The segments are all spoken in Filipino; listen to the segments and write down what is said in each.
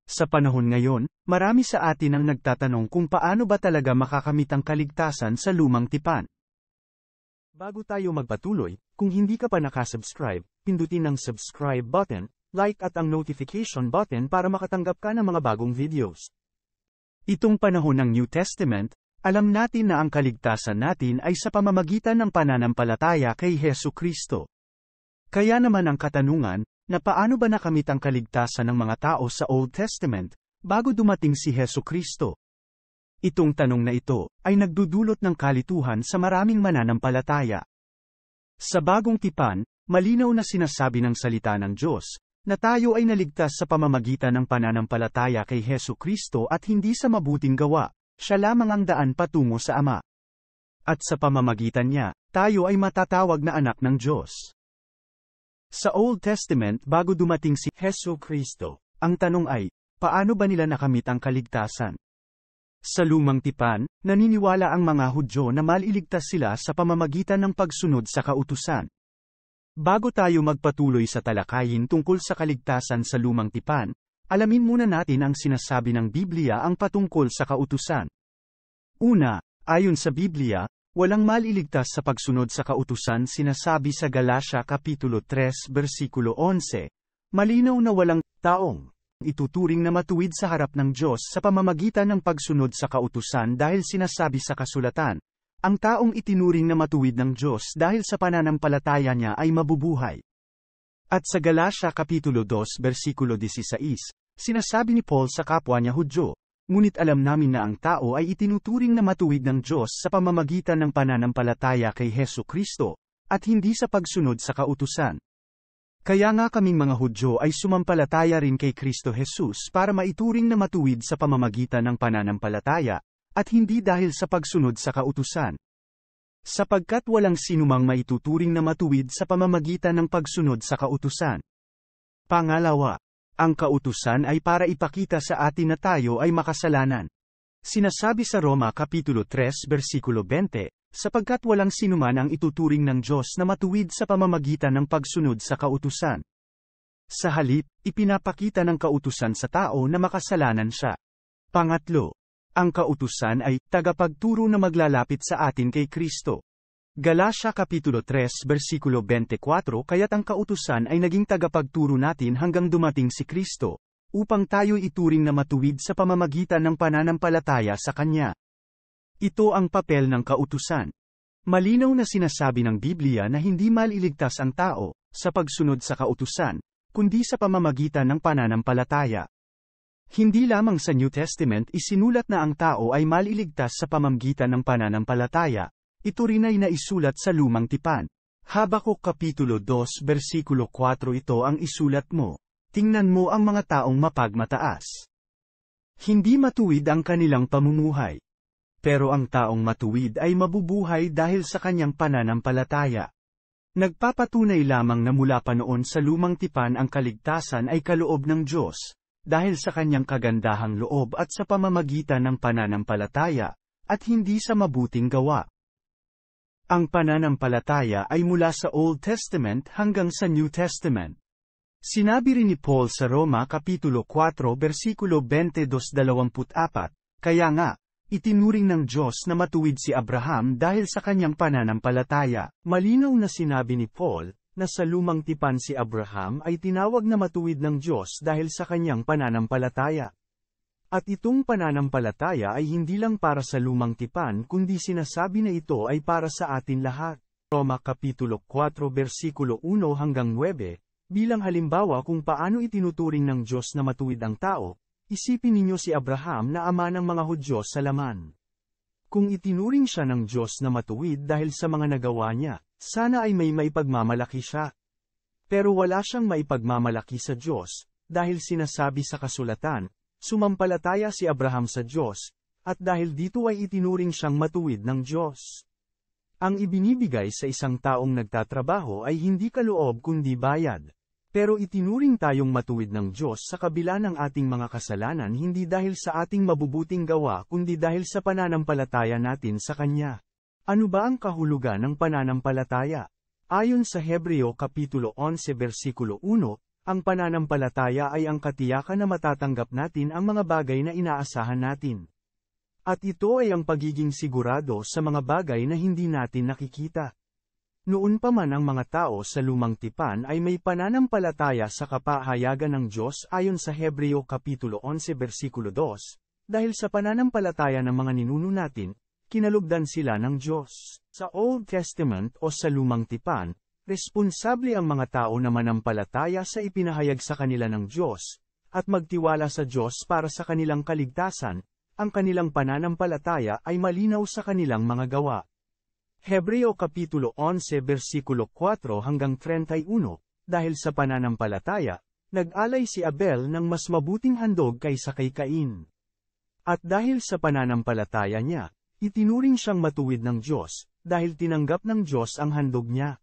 Sa panahon ngayon, marami sa atin ang nagtatanong kung paano ba talaga makakamit ang kaligtasan sa lumang tipan. Bago tayo magpatuloy, kung hindi ka pa nakasubscribe, pindutin ang subscribe button, like at ang notification button para makatanggap ka ng mga bagong videos. Itong panahon ng New Testament, alam natin na ang kaligtasan natin ay sa pamamagitan ng pananampalataya kay Hesu Kristo. Kaya naman ang katanungan, na paano ba nakamit ang kaligtasan ng mga tao sa Old Testament, bago dumating si Hesu Kristo? Itong tanong na ito, ay nagdudulot ng kalituhan sa maraming mananampalataya. Sa bagong tipan, malinaw na sinasabi ng salita ng Diyos, na tayo ay naligtas sa pamamagitan ng pananampalataya kay Hesu Kristo at hindi sa mabuting gawa, siya lamang ang daan patungo sa Ama. At sa pamamagitan niya, tayo ay matatawag na anak ng Diyos. Sa Old Testament bago dumating si Hesu Kristo, ang tanong ay, paano ba nila nakamit ang kaligtasan? Sa lumang tipan, naniniwala ang mga Hudyo na maliligtas sila sa pamamagitan ng pagsunod sa kautusan. Bago tayo magpatuloy sa talakayin tungkol sa kaligtasan sa lumang tipan, alamin muna natin ang sinasabi ng Biblia ang patungkol sa kautusan. Una, ayon sa Biblia, walang maliligtas sa pagsunod sa kautusan sinasabi sa Galatia Kapitulo 3 versikulo 11, malinaw na walang taong ituturing na matuwid sa harap ng Diyos sa pamamagitan ng pagsunod sa kautusan dahil sinasabi sa kasulatan, ang taong itinuring na matuwid ng Diyos dahil sa pananampalataya niya ay mabubuhay. At sa Galatia Kapitulo 2 versikulo 16, sinasabi ni Paul sa kapwa niya Hudyo, ngunit alam namin na ang tao ay itinuturing na matuwid ng Diyos sa pamamagitan ng pananampalataya kay Hesu Kristo, at hindi sa pagsunod sa kautusan. Kaya nga kaming mga Hudyo ay sumampalataya rin kay Kristo Jesus para maituring na matuwid sa pamamagitan ng pananampalataya, at hindi dahil sa pagsunod sa kautusan. Sapagkat walang sinumang maituturing na matuwid sa pamamagitan ng pagsunod sa kautusan. Pangalawa, ang kautusan ay para ipakita sa atin na tayo ay makasalanan. Sinasabi sa Roma Kapitulo 3 versikulo 20, sapagkat walang sinuman ang ituturing ng Diyos na matuwid sa pamamagitan ng pagsunod sa kautusan. Sa halip, ipinapakita ng kautusan sa tao na makasalanan siya. Pangatlo, ang kautusan ay tagapagturo na maglalapit sa atin kay Kristo. Galatia Kapitulo 3 versikulo 24 kaya't ang kautusan ay naging tagapagturo natin hanggang dumating si Kristo, upang tayo ituring na matuwid sa pamamagitan ng pananampalataya sa Kanya. Ito ang papel ng kautusan. Malinaw na sinasabi ng Biblia na hindi maliligtas ang tao, sa pagsunod sa kautusan, kundi sa pamamagitan ng pananampalataya. Hindi lamang sa New Testament isinulat na ang tao ay maliligtas sa pamamagitan ng pananampalataya, ito rin ay naisulat sa lumang tipan. Habakuk Kapitulo 2 versikulo 4 ito ang isulat mo. Tingnan mo ang mga taong mapagmataas. Hindi matuwid ang kanilang pamumuhay. Pero ang taong matuwid ay mabubuhay dahil sa kanyang pananampalataya. Nagpapatunay lamang na mula pa noon sa lumang tipan ang kaligtasan ay kaloob ng Diyos, dahil sa kanyang kagandahang loob at sa pamamagitan ng pananampalataya, at hindi sa mabuting gawa. Ang pananampalataya ay mula sa Old Testament hanggang sa New Testament. Sinabi rin ni Paul sa Roma Kapitulo 4 versikulo 22-24, kaya nga, itinuring ng Diyos na matuwid si Abraham dahil sa kanyang pananampalataya. Malinaw na sinabi ni Paul, na sa lumang tipan si Abraham ay tinawag na matuwid ng Diyos dahil sa kanyang pananampalataya. At itong pananampalataya ay hindi lang para sa lumang tipan kundi sinasabi na ito ay para sa atin lahat. Roma Kapitulo 4 versikulo 1 hanggang 9, bilang halimbawa kung paano itinuturing ng Diyos na matuwid ang tao, isipin ninyo si Abraham na ama ng mga Hudyo sa laman. Kung itinuring siya ng Diyos na matuwid dahil sa mga nagawa niya, sana ay may maipagmamalaki siya. Pero wala siyang maipagmamalaki sa Diyos, dahil sinasabi sa kasulatan, sumampalataya si Abraham sa Diyos, at dahil dito ay itinuring siyang matuwid ng Diyos. Ang ibinibigay sa isang taong nagtatrabaho ay hindi kaloob kundi bayad. Pero itinuring tayong matuwid ng Diyos sa kabila ng ating mga kasalanan hindi dahil sa ating mabubuting gawa kundi dahil sa pananampalataya natin sa Kanya. Ano ba ang kahulugan ng pananampalataya? Ayon sa Hebreo Kapitulo 11 versikulo 1, Ang pananampalataya ay ang katiyakan na matatanggap natin ang mga bagay na inaasahan natin. At ito ay ang pagiging sigurado sa mga bagay na hindi natin nakikita. Noon pa man ang mga tao sa lumang tipan ay may pananampalataya sa kapahayagan ng Diyos ayon sa Hebreo Kapitulo 11 versikulo 2, dahil sa pananampalataya ng mga ninuno natin, kinalugdan sila ng Diyos. Sa Old Testament o sa lumang tipan, responsable ang mga tao na manampalataya sa ipinahayag sa kanila ng Diyos, at magtiwala sa Diyos para sa kanilang kaligtasan. Ang kanilang pananampalataya ay malinaw sa kanilang mga gawa. Hebreo Kapitulo 11 versikulo 4 hanggang 31, dahil sa pananampalataya, nag-alay si Abel ng mas mabuting handog kaysa kay Cain. At dahil sa pananampalataya niya, itinuring siyang matuwid ng Diyos, dahil tinanggap ng Diyos ang handog niya.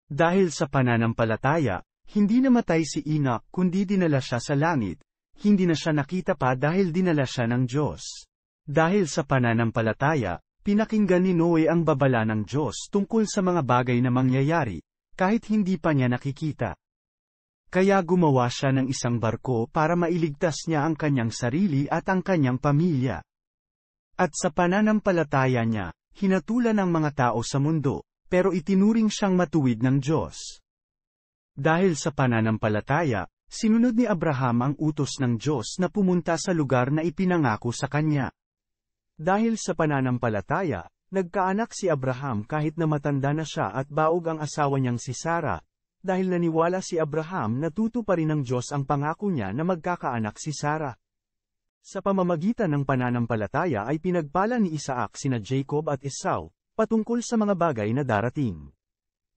Dahil sa pananampalataya, hindi namatay si Enoch kundi dinala siya sa langit, hindi na siya nakita pa dahil dinala siya ng Diyos. Dahil sa pananampalataya, pinakinggan ni Noe ang babala ng Diyos tungkol sa mga bagay na mangyayari, kahit hindi pa niya nakikita. Kaya gumawa siya ng isang barko para mailigtas niya ang kanyang sarili at ang kanyang pamilya. At sa pananampalataya niya, hinatulan ang mga tao sa mundo, pero itinuring siyang matuwid ng Diyos. Dahil sa pananampalataya, sinunod ni Abraham ang utos ng Diyos na pumunta sa lugar na ipinangako sa kanya. Dahil sa pananampalataya, nagkaanak si Abraham kahit na matanda na siya at baog ang asawa niyang si Sarah, dahil naniwala si Abraham na tutuparin ng Diyos ang pangako niya na magkakaanak si Sarah. Sa pamamagitan ng pananampalataya ay pinagpala ni Isaac sina Jacob at Esau, patungkol sa mga bagay na darating.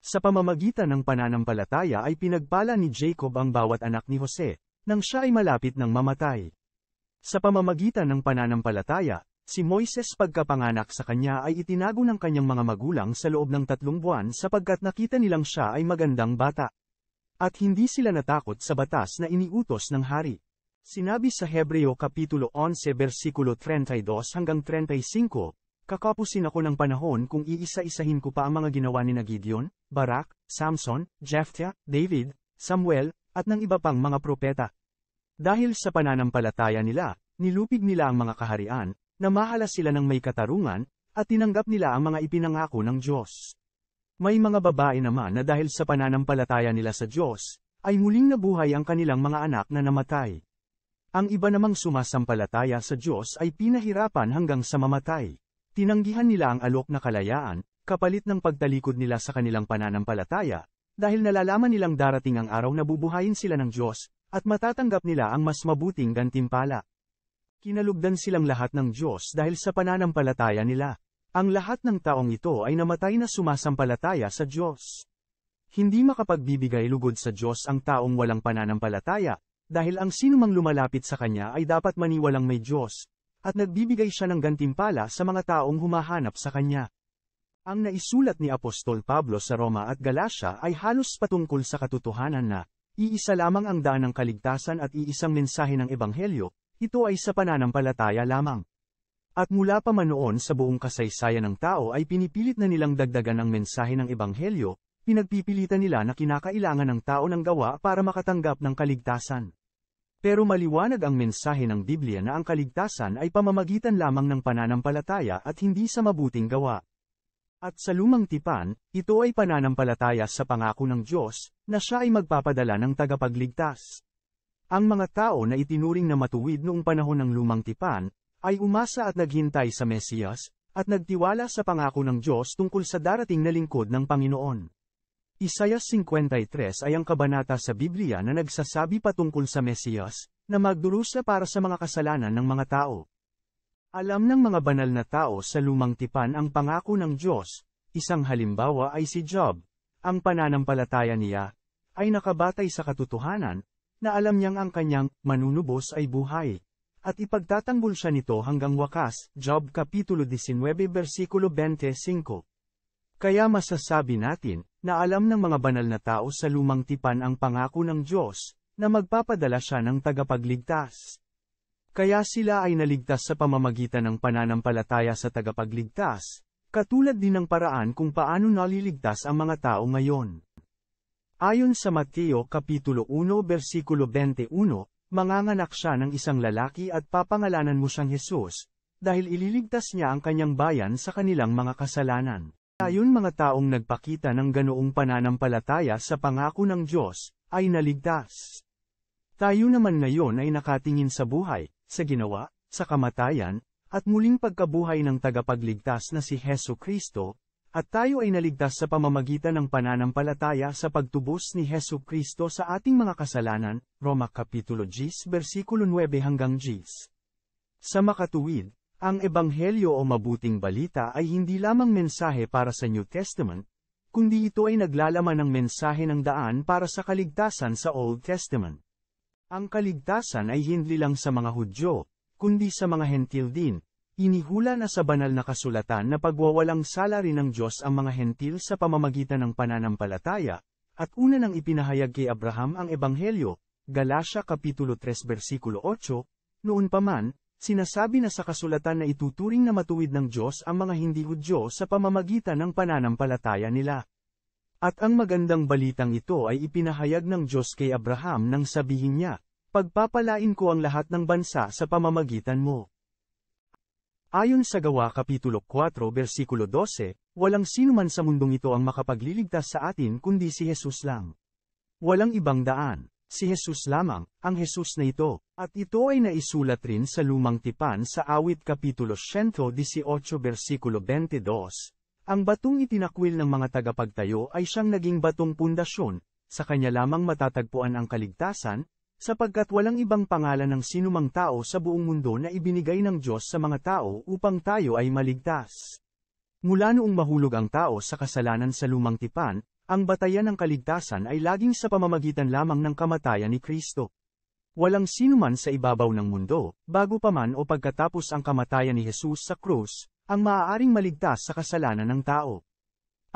Sa pamamagitan ng pananampalataya ay pinagpala ni Jacob ang bawat anak ni Jose, nang siya ay malapit ng mamatay. Sa pamamagitan ng pananampalataya, si Moises pagkapanganak sa kanya ay itinago ng kanyang mga magulang sa loob ng 3 buwan sapagkat nakita nilang siya ay magandang bata. At hindi sila natakot sa batas na iniutos ng hari. Sinabi sa Hebreo Kapitulo 11 versikulo 32 hanggang 35, "Kakapusin ako ng panahon kung iisa-isahin ko pa ang mga ginawa ni Gideon, Barak, Samson, Jephthah, David, Samuel, at ng iba pang mga propeta. Dahil sa pananampalataya nila, nilupig nila ang mga kaharian, namahala sila ng may katarungan, at tinanggap nila ang mga ipinangako ng Diyos. May mga babae naman na dahil sa pananampalataya nila sa Diyos, ay muling nabuhay ang kanilang mga anak na namatay. Ang iba namang sumasampalataya sa Diyos ay pinahirapan hanggang sa mamatay. Tinanggihan nila ang alok na kalayaan, kapalit ng pagtalikod nila sa kanilang pananampalataya, dahil nalalaman nilang darating ang araw na bubuhayin sila ng Diyos, at matatanggap nila ang mas mabuting gantimpala. Kinalugdan silang lahat ng Diyos dahil sa pananampalataya nila. Ang lahat ng taong ito ay namatay na sumasampalataya sa Diyos. Hindi makapagbibigay lugod sa Diyos ang taong walang pananampalataya, dahil ang sinumang lumalapit sa Kanya ay dapat maniwalang may Diyos, at nagbibigay siya ng gantimpala sa mga taong humahanap sa Kanya. Ang naisulat ni Apostol Pablo sa Roma at Galacia ay halos patungkol sa katotohanan na, iisa lamang ang daan ng kaligtasan at iisang mensahe ng Ebanghelyo, ito ay sa pananampalataya lamang. At mula pa man noon sa buong kasaysayan ng tao ay pinipilit na nilang dagdagan ang mensahe ng Ebanghelyo, pinagpipilitan nila na kinakailangan ng tao ng gawa para makatanggap ng kaligtasan. Pero maliwanag ang mensahe ng Biblia na ang kaligtasan ay pamamagitan lamang ng pananampalataya at hindi sa mabuting gawa. At sa lumang tipan, ito ay pananampalataya sa pangako ng Diyos, na siya ay magpapadala ng tagapagligtas. Ang mga tao na itinuring na matuwid noong panahon ng lumang tipan, ay umasa at naghintay sa Mesiyas, at nagtiwala sa pangako ng Diyos tungkol sa darating na lingkod ng Panginoon. Isaiah 53 ay ang kabanata sa Biblia na nagsasabi patungkol sa Mesiyas, na magdurusa para sa mga kasalanan ng mga tao. Alam ng mga banal na tao sa lumang tipan ang pangako ng Diyos. Isang halimbawa ay si Job. Ang pananampalataya niya ay nakabatay sa katotohanan, na alam niyang ang kanyang manunubos ay buhay. At ipagtatanggol siya nito hanggang wakas, Job Kapitulo 19 versikulo 25. Kaya masasabi natin, na alam ng mga banal na tao sa lumang tipan ang pangako ng Diyos, na magpapadala siya ng tagapagligtas. Kaya sila ay naligtas sa pamamagitan ng pananampalataya sa tagapagligtas, katulad din ng paraan kung paano naliligtas ang mga tao ngayon. Ayon sa Mateo Kapitulo 1 versikulo 21, manganganak siya ng isang lalaki at papangalanan mo siyang Jesus, dahil ililigtas niya ang kanyang bayan sa kanilang mga kasalanan. Ayon mga taong nagpakita ng ganoong pananampalataya sa pangako ng Diyos, ay naligtas. Tayo naman ngayon ay nakatingin sa buhay, sa ginawa, sa kamatayan, at muling pagkabuhay ng tagapagligtas na si Hesu Kristo, at tayo ay naligtas sa pamamagitan ng pananampalataya sa pagtubos ni Hesu Kristo sa ating mga kasalanan, Roma Kapitulo 10 versikulo 9 hanggang 10. Sa makatuwid, ang Ebanghelyo o mabuting balita ay hindi lamang mensahe para sa New Testament, kundi ito ay naglalaman ng mensahe ng daan para sa kaligtasan sa Old Testament. Ang kaligtasan ay hindi lang sa mga Hudyo, kundi sa mga Hentil din. Inihula na sa banal na kasulatan na pagwawalang sala rin ng Diyos ang mga Hentil sa pamamagitan ng pananampalataya, at una nang ipinahayag kay Abraham ang Ebanghelyo, Galatia Kapitulo 3 versikulo 8, noon pa man, sinasabi na sa kasulatan na ituturing na matuwid ng Diyos ang mga hindi Hudyo sa pamamagitan ng pananampalataya nila. At ang magandang balitang ito ay ipinahayag ng Diyos kay Abraham nang sabihin niya, "Pagpapalain ko ang lahat ng bansa sa pamamagitan mo." Ayon sa Gawa Kapitulo 4 versikulo 12, walang sinuman sa mundong ito ang makapagliligtas sa atin kundi si Jesus lang. Walang ibang daan, si Jesus lamang, ang Jesus na ito, at ito ay naisulat rin sa Lumang Tipan sa Awit Kapitulo 118 versikulo 22. Ang batong itinakwil ng mga tagapagtayo ay siyang naging batong pundasyon, sa kanya lamang matatagpuan ang kaligtasan, sapagkat walang ibang pangalan ng sinumang tao sa buong mundo na ibinigay ng Diyos sa mga tao upang tayo ay maligtas. Mula noong mahulog ang tao sa kasalanan sa Lumang Tipan, ang batayan ng kaligtasan ay laging sa pamamagitan lamang ng kamatayan ni Kristo. Walang sinuman sa ibabaw ng mundo, bago pa man o pagkatapos ang kamatayan ni Jesus sa krus, ang maaaring maligtas sa kasalanan ng tao.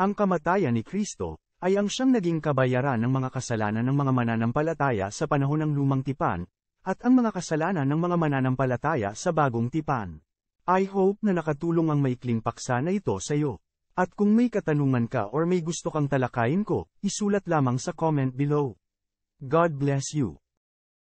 Ang kamatayan ni Kristo ay ang siyang naging kabayaran ng mga kasalanan ng mga mananampalataya sa panahon ng Lumang Tipan, at ang mga kasalanan ng mga mananampalataya sa Bagong Tipan. I hope na nakatulong ang maikling paksa na ito sa iyo. At kung may katanungan ka or may gusto kang talakayin ko, isulat lamang sa comment below. God bless you.